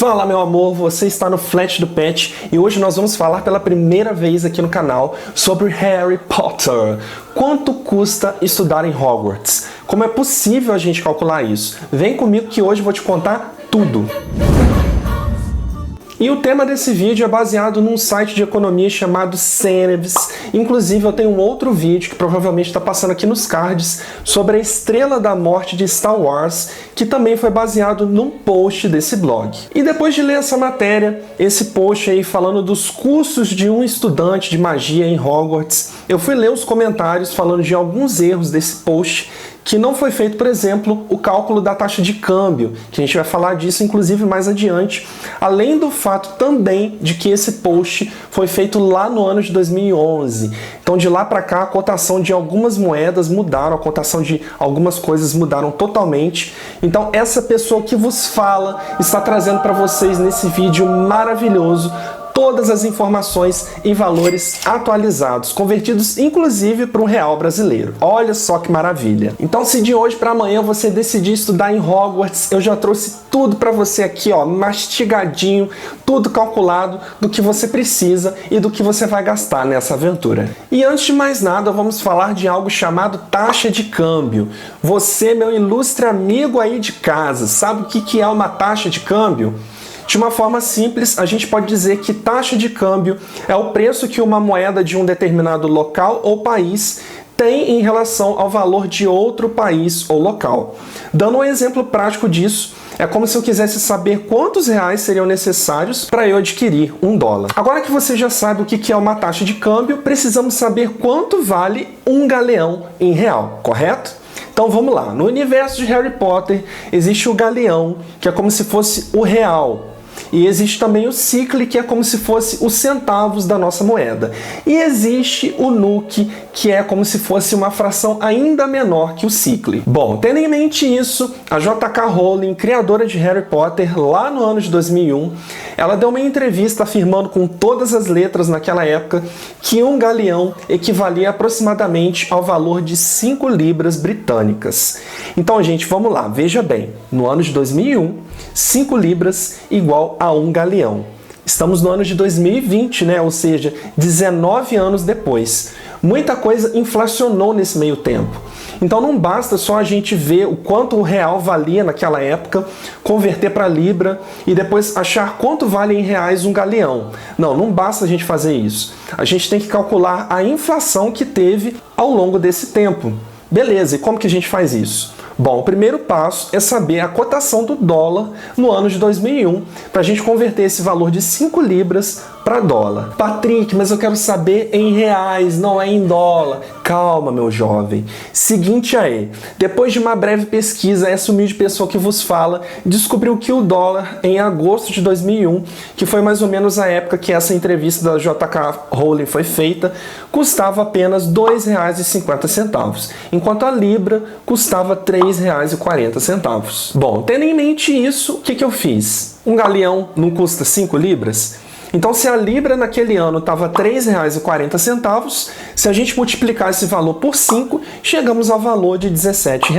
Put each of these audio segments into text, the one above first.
Fala, meu amor, você está no Flash do Pet e hoje nós vamos falar pela primeira vez aqui no canal sobre Harry Potter. Quanto custa estudar em Hogwarts? Como é possível a gente calcular isso? Vem comigo que hoje eu vou te contar tudo. E o tema desse vídeo é baseado num site de economia chamado Ceneves. Inclusive eu tenho um outro vídeo que provavelmente está passando aqui nos cards sobre a Estrela da Morte de Star Wars, que também foi baseado num post desse blog. E depois de ler essa matéria, esse post aí falando dos custos de um estudante de magia em Hogwarts, eu fui ler os comentários falando de alguns erros desse post, que não foi feito, por exemplo, o cálculo da taxa de câmbio, que a gente vai falar disso inclusive mais adiante, além do fato também de que esse post foi feito lá no ano de 2011. Então de lá para cá a cotação de algumas moedas mudaram, a cotação de algumas coisas mudaram totalmente. Então essa pessoa que vos fala está trazendo para vocês nesse vídeo maravilhoso todas as informações e valores atualizados, convertidos inclusive para um real brasileiro. Olha só que maravilha! Então, se de hoje para amanhã você decidir estudar em Hogwarts, eu já trouxe tudo para você aqui, ó, mastigadinho, tudo calculado do que você precisa e do que você vai gastar nessa aventura. E antes de mais nada, vamos falar de algo chamado taxa de câmbio. Você, meu ilustre amigo aí de casa, sabe o que é uma taxa de câmbio? De uma forma simples, a gente pode dizer que taxa de câmbio é o preço que uma moeda de um determinado local ou país tem em relação ao valor de outro país ou local. Dando um exemplo prático disso, é como se eu quisesse saber quantos reais seriam necessários para eu adquirir $1. Agora que você já sabe o que é uma taxa de câmbio, precisamos saber quanto vale um galeão em real, correto? Então vamos lá, no universo de Harry Potter existe o galeão, que é como se fosse o real. E existe também o sicle, que é como se fosse os centavos da nossa moeda. E existe o nuke, que é como se fosse uma fração ainda menor que o sicle. Bom, tendo em mente isso, a J.K. Rowling, criadora de Harry Potter, lá no ano de 2001, ela deu uma entrevista afirmando com todas as letras naquela época que um galeão equivalia aproximadamente ao valor de 5 libras britânicas. Então, gente, vamos lá, veja bem, no ano de 2001, 5 libras igual a um galeão. Estamos no ano de 2020, né? Ou seja, 19 anos depois. Muita coisa inflacionou nesse meio tempo. Então não basta só a gente ver o quanto o real valia naquela época, converter para libra e depois achar quanto vale em reais um galeão. Não basta a gente fazer isso. A gente tem que calcular a inflação que teve ao longo desse tempo. Beleza, e como que a gente faz isso? Bom, o primeiro passo é saber a cotação do dólar no ano de 2001, para a gente converter esse valor de 5 libras para dólar. Patrick, mas eu quero saber em reais, não é em dólar. Calma, meu jovem. Seguinte aí, depois de uma breve pesquisa, essa humilde pessoa que vos fala descobriu que o dólar, em agosto de 2001, que foi mais ou menos a época que essa entrevista da J.K. Rowling foi feita, custava apenas R$ 2,50, enquanto a libra custava R$ 3,40. Bom, tendo em mente isso, o que eu fiz? Um galeão não custa 5 libras? Então, se a libra naquele ano estava R$ 3,40, se a gente multiplicar esse valor por 5, chegamos ao valor de R$ 17.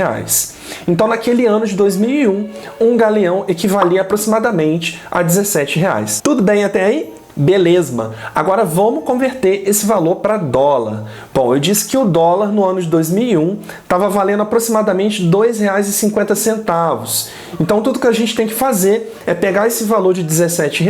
Então, naquele ano de 2001, um galeão equivalia aproximadamente a R$ 17. Tudo bem até aí? Beleza, agora vamos converter esse valor para dólar. Bom, eu disse que o dólar no ano de 2001 estava valendo aproximadamente R$ 2,50. Então tudo que a gente tem que fazer é pegar esse valor de R$ 17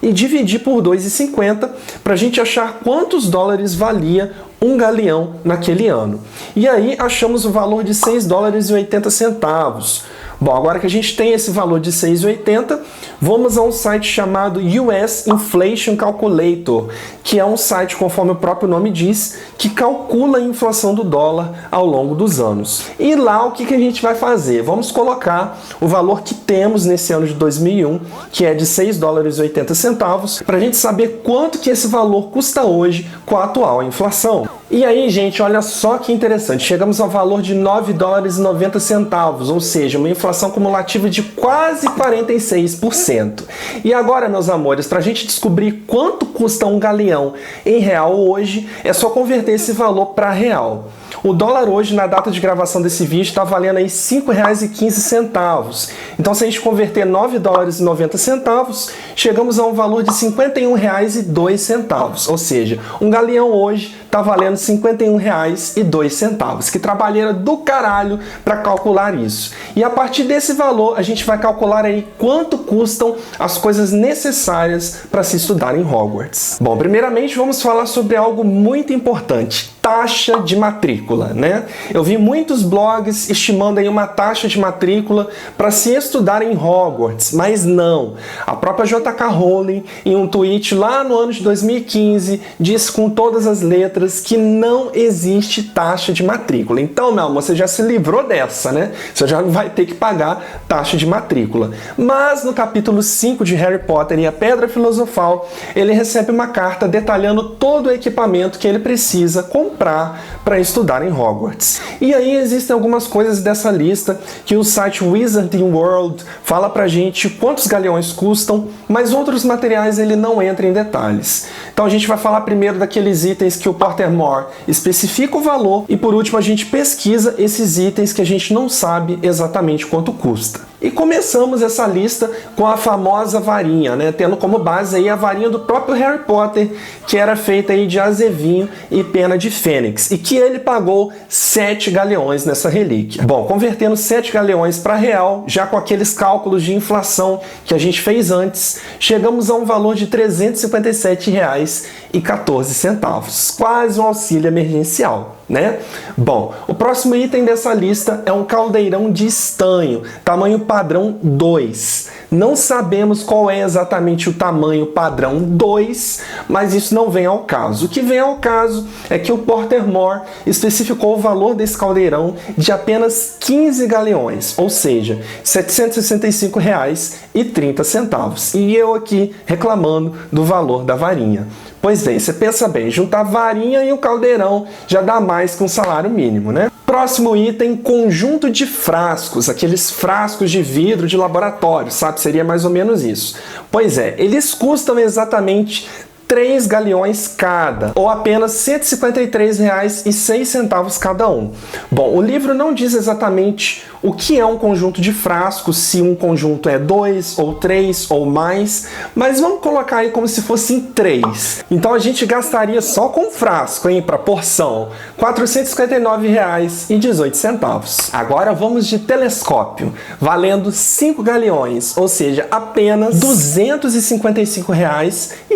e dividir por 2,50 para a gente achar quantos dólares valia um galeão naquele ano. E aí achamos o valor de R$ 6,80. Bom, agora que a gente tem esse valor de 6,80, vamos a um site chamado US Inflation Calculator, que é um site, conforme o próprio nome diz, que calcula a inflação do dólar ao longo dos anos. E lá o que a gente vai fazer? Vamos colocar o valor que temos nesse ano de 2001, que é de $6,80, para a gente saber quanto que esse valor custa hoje com a atual inflação. E aí, gente, olha só que interessante, chegamos ao valor de $9,90, ou seja, uma inflação cumulativa de quase 46%. E agora, meus amores, para a gente descobrir quanto custa um galeão em real hoje, é só converter esse valor para real. O dólar hoje, na data de gravação desse vídeo, está valendo aí R$ 5,15. Então, se a gente converter $9,90, chegamos a um valor de R$ 51,02. Ou seja, um galeão hoje está valendo R$ 51,02. Que trabalheira do caralho para calcular isso. E a partir desse valor, a gente vai calcular aí quanto custam as coisas necessárias para se estudar em Hogwarts. Bom, primeiramente vamos falar sobre algo muito importante: taxa de matrícula, né? Eu vi muitos blogs estimando aí uma taxa de matrícula para se estudar em Hogwarts, mas não. A própria J.K. Rowling, em um tweet lá no ano de 2015, disse com todas as letras que não existe taxa de matrícula. Então, meu amor, você já se livrou dessa, né? Você já não vai ter que pagar taxa de matrícula. Mas no capítulo 5 de Harry Potter e a Pedra Filosofal, ele recebe uma carta detalhando todo o equipamento que ele precisa comprar para estudar em Hogwarts. E aí existem algumas coisas dessa lista que o site Wizarding World fala pra gente quantos galeões custam, mas outros materiais ele não entra em detalhes. Então a gente vai falar primeiro daqueles itens que o Pottermore especifica o valor e por último a gente pesquisa esses itens que a gente não sabe exatamente quanto custa. E começamos essa lista com a famosa varinha, né? Tendo como base aí a varinha do próprio Harry Potter, que era feita aí de azevinho e pena de fênix, e que ele pagou 7 galeões nessa relíquia. Bom, convertendo 7 galeões para real, já com aqueles cálculos de inflação que a gente fez antes, chegamos a um valor de R$ 357,14, quase um auxílio emergencial, né? Bom, o próximo item dessa lista é um caldeirão de estanho, tamanho padrão 2. Não sabemos qual é exatamente o tamanho padrão 2, mas isso não vem ao caso. O que vem ao caso é que o Pottermore especificou o valor desse caldeirão de apenas 15 galeões, ou seja, R$ 765,30. E eu aqui reclamando do valor da varinha. Pois bem, você pensa bem, juntar a varinha e o caldeirão já dá mais que um salário mínimo, né? Próximo item, conjunto de frascos, aqueles frascos de vidro de laboratório, sabe? Seria mais ou menos isso. Pois é, eles custam exatamente 3 galeões cada, ou apenas R$ 153,06 cada um. Bom, o livro não diz exatamente o que é um conjunto de frascos, se um conjunto é 2, ou 3, ou mais, mas vamos colocar aí como se fossem 3. Então a gente gastaria só com frasco, hein, para porção, R$ 459,18. Agora vamos de telescópio, valendo 5 galeões, ou seja, apenas R$ 255,10.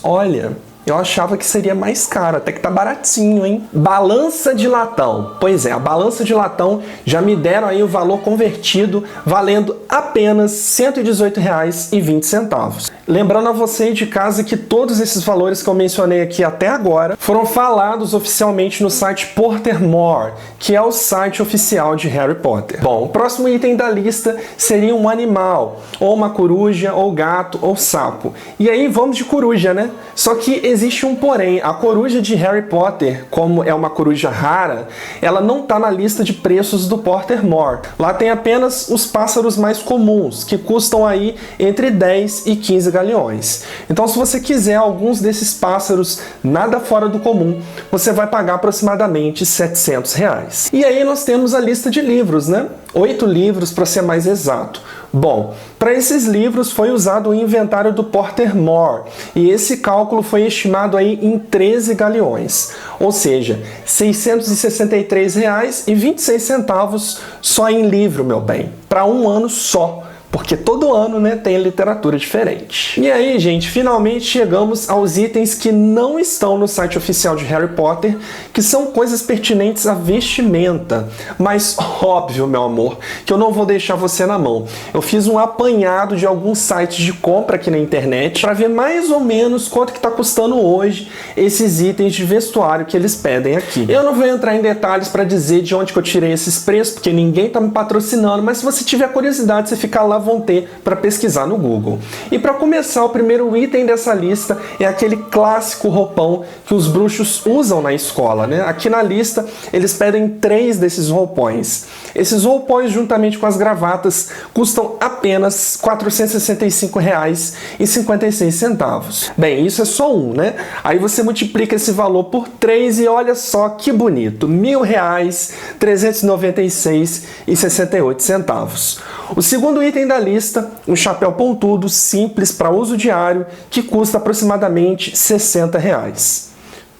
Olha, eu achava que seria mais caro, até que tá baratinho, hein? Balança de latão. Pois é, a balança de latão já me deram aí o valor convertido, valendo apenas R$ 118,20. Lembrando a você de casa que todos esses valores que eu mencionei aqui até agora foram falados oficialmente no site Pottermore, que é o site oficial de Harry Potter. Bom, o próximo item da lista seria um animal, ou uma coruja, ou gato, ou sapo. E aí vamos de coruja, né? Só que existe um porém, a coruja de Harry Potter, como é uma coruja rara, ela não está na lista de preços do Pottermore. Lá tem apenas os pássaros mais comuns, que custam aí entre 10 e 15 galeões. Então, se você quiser alguns desses pássaros nada fora do comum, você vai pagar aproximadamente R$ 700. E aí nós temos a lista de livros, né? 8 livros para ser mais exato. Bom, para esses livros foi usado o inventário do Pottermore e esse cálculo foi estimado aí em 13 galeões, ou seja, R$ 663,26 só em livro, meu bem, para um ano só. Porque todo ano, né, tem literatura diferente. E aí, gente, finalmente chegamos aos itens que não estão no site oficial de Harry Potter, que são coisas pertinentes à vestimenta. Mas óbvio, meu amor, que eu não vou deixar você na mão. Eu fiz um apanhado de alguns sites de compra aqui na internet para ver mais ou menos quanto que está custando hoje esses itens de vestuário que eles pedem aqui. Eu não vou entrar em detalhes para dizer de onde que eu tirei esses preços, porque ninguém está me patrocinando, mas se você tiver curiosidade, você fica lá vão ter para pesquisar no Google. E para começar, o primeiro item dessa lista é aquele clássico roupão que os bruxos usam na escola, né? Aqui na lista eles pedem 3 desses roupões. Esses roupões, juntamente com as gravatas, custam apenas R$ 465,56. Bem, isso é só um, né? Aí você multiplica esse valor por 3 e olha só que bonito, R$ 1.396,68. O segundo item da lista, um chapéu pontudo simples para uso diário, que custa aproximadamente R$ 60.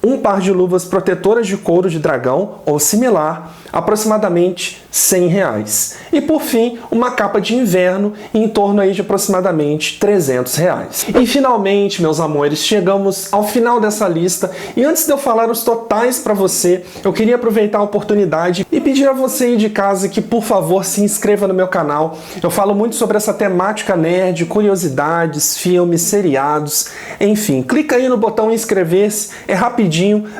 Um par de luvas protetoras de couro de dragão ou similar, aproximadamente R$ 100. E por fim, uma capa de inverno em torno aí de aproximadamente R$ 300. E finalmente, meus amores, chegamos ao final dessa lista e antes de eu falar os totais para você, eu queria aproveitar a oportunidade e pedir a você aí de casa que, por favor, se inscreva no meu canal. Eu falo muito sobre essa temática nerd, curiosidades, filmes, seriados, enfim. Clica aí no botão inscrever-se, é rapidinho,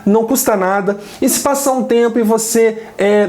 não custa nada. E se passar um tempo e você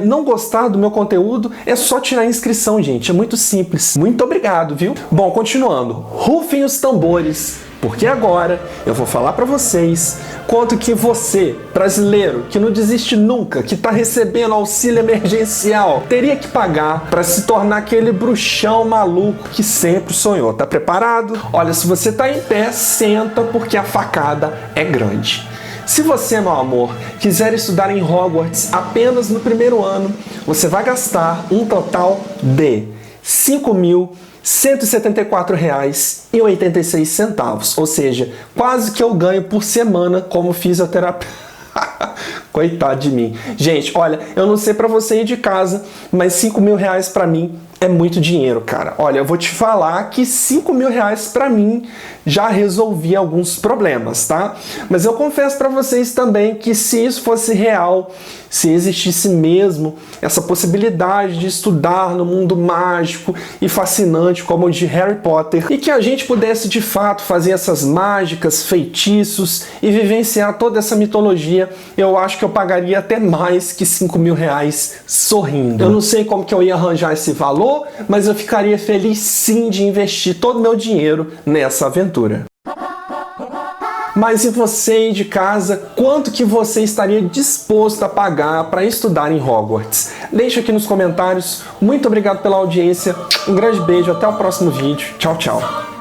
não gostar do meu conteúdo, é só tirar a inscrição, gente. É muito simples. Muito obrigado, viu? Bom, continuando. Rufem os tambores, porque agora eu vou falar para vocês quanto que você, brasileiro, que não desiste nunca, que está recebendo auxílio emergencial, teria que pagar para se tornar aquele bruxão maluco que sempre sonhou. Tá preparado? Olha, se você tá em pé, senta, porque a facada é grande. Se você, meu amor, quiser estudar em Hogwarts apenas no primeiro ano, você vai gastar um total de R$ 5.174,86, ou seja, quase que eu ganho por semana como fisioterapeuta. Coitado de mim. Gente, olha, eu não sei pra você ir de casa, mas R$ 5.000 pra mim é muito dinheiro, cara. Olha, eu vou te falar que R$ 5.000 pra mim já resolvia alguns problemas, tá? Mas eu confesso pra vocês também que se isso fosse real, se existisse mesmo essa possibilidade de estudar no mundo mágico e fascinante como o de Harry Potter, e que a gente pudesse de fato fazer essas mágicas, feitiços e vivenciar toda essa mitologia, eu acho que eu pagaria até mais que R$ 5.000 sorrindo. Eu não sei como que eu ia arranjar esse valor, mas eu ficaria feliz sim de investir todo o meu dinheiro nessa aventura. Mas e você aí de casa, quanto que você estaria disposto a pagar para estudar em Hogwarts? Deixa aqui nos comentários. Muito obrigado pela audiência, um grande beijo, até o próximo vídeo. Tchau, tchau.